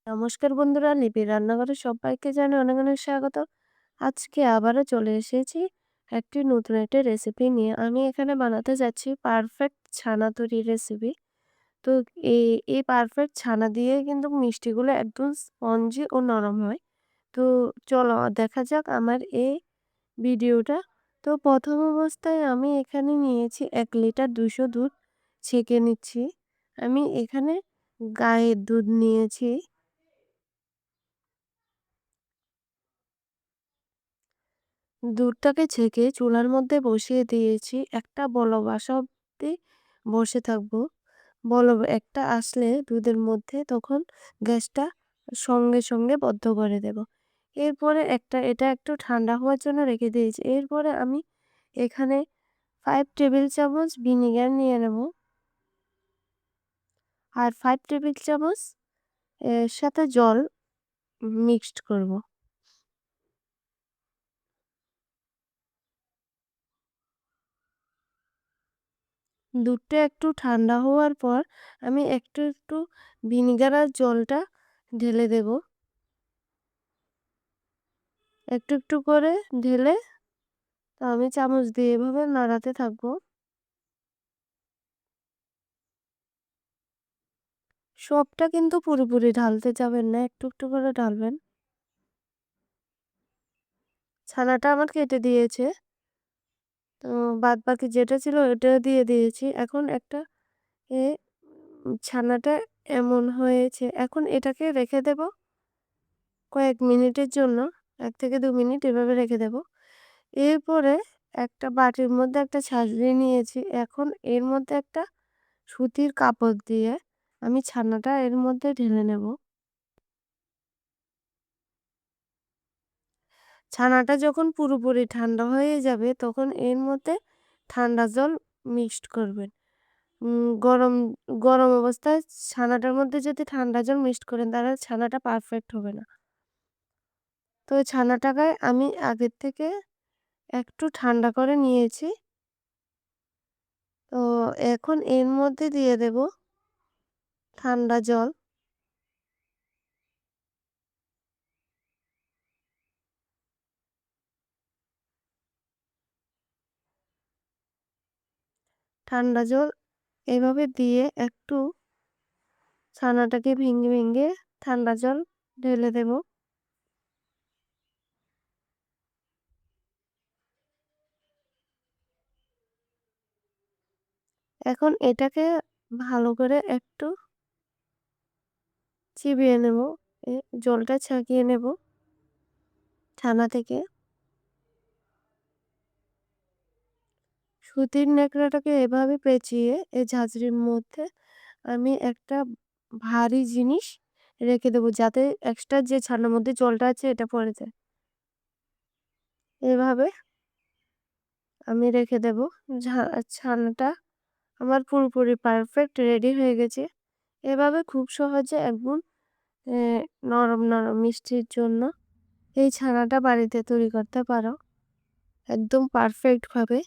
নমস্কার বন্ধুরা, লিপির রান্নাঘরে সবাইকে জানাই অনেক অনেক স্বাগত। আজকে আবারও চলে এসেছি একটি নতুন একটা রেসিপি নিয়ে। আমি এখানে বানাতে যাচ্ছি পারফেক্ট ছানা তৈরির রেসিপি। তো এই এই পারফেক্ট ছানা দিয়ে কিন্তু মিষ্টিগুলো একদম স্পঞ্জি ও নরম হয়। তো চলো দেখা যাক আমার এই ভিডিওটা। তো প্রথম অবস্থায় আমি এখানে নিয়েছি ১ লিটার ২০০ দুধ ছেঁকে নিচ্ছি। আমি এখানে গাইয়ের দুধ নিয়েছি। দুধটাকে ছেঁকে চুলার মধ্যে বসিয়ে দিয়েছি। একটা বলক আসা অব্দি বসে থাকবো। বলক একটা আসলে দুধের মধ্যে তখন গ্যাসটা সঙ্গে সঙ্গে বন্ধ করে দেব। এরপরে এটা একটু ঠান্ডা হওয়ার জন্য রেখে দিয়েছি। এরপরে আমি এখানে ৫ টেবিল চামচ ভিনিগার নিয়ে নেব। আর ৫ টেবিল চামচ এর সাথে জল মিক্সড করব। দুধটা একটু ঠান্ডা হওয়ার পর আমি একটু ভিনিগার আর জলটা ঢেলে দেব। একটু করে ঢেলে আমি চামচ দিয়ে এভাবে নাড়াতে থাকবো। সবটা কিন্তু পুরোপুরি ঢালতে যাবেন না, একটু করে ঢালবেন। ছানাটা আমার কেটে দিয়েছে। তো বাদবাকি যেটা ছিল ওটাও দিয়ে দিয়েছি। এখন একটা এ ছানাটা এমন হয়েছে। এখন এটাকে রেখে দেব কয়েক মিনিটের জন্য। ১ থেকে ২ মিনিট এভাবে রেখে দেব। এরপরে একটা বাটির মধ্যে একটা ছাঁচনি নিয়েছি। এখন এর মধ্যে একটা সুতির কাপড় দিয়ে আমি ছানাটা এর মধ্যে ঢেলে নেব। ছানাটা যখন পুরোপুরি ঠান্ডা হয়ে যাবে তখন এর মধ্যে ঠান্ডা জল মিক্সড করবেন। গরম গরম অবস্থায় ছানাটার মধ্যে যদি ঠান্ডা জল মিক্সড করেন তাহলে ছানাটা পারফেক্ট হবে না। তো ওই ছানাটাকে আমি আগের থেকে একটু ঠান্ডা করে নিয়েছি। তো এখন এর মধ্যে দিয়ে দেব ঠান্ডা জল। ঠান্ডা জল এভাবে দিয়ে একটু ছানাটাকে ভেঙে ঠান্ডা জল ঢেলে দেব। এখন এটাকে ভালো করে একটু চিবিয়ে নেব। জলটা ছাঁকিয়ে নেব ছানা থেকে। সুতির ন্যাকড়াটাকে এভাবে পেঁচিয়ে এই ঝাঁঝরির মধ্যে আমি একটা ভারী জিনিস রেখে দেবো যাতে এক্সট্রা যে ছানার মধ্যে জলটা আছে এটা পড়ে যায়। এভাবে আমি রেখে দেব। ছানাটা আমার পুরোপুরি পারফেক্ট রেডি হয়ে গেছে। এভাবে খুব সহজে একদম এ নরম মিষ্টির জন্য এই ছানাটা বাড়িতে তৈরি করতে পারো একদম পারফেক্টভাবে।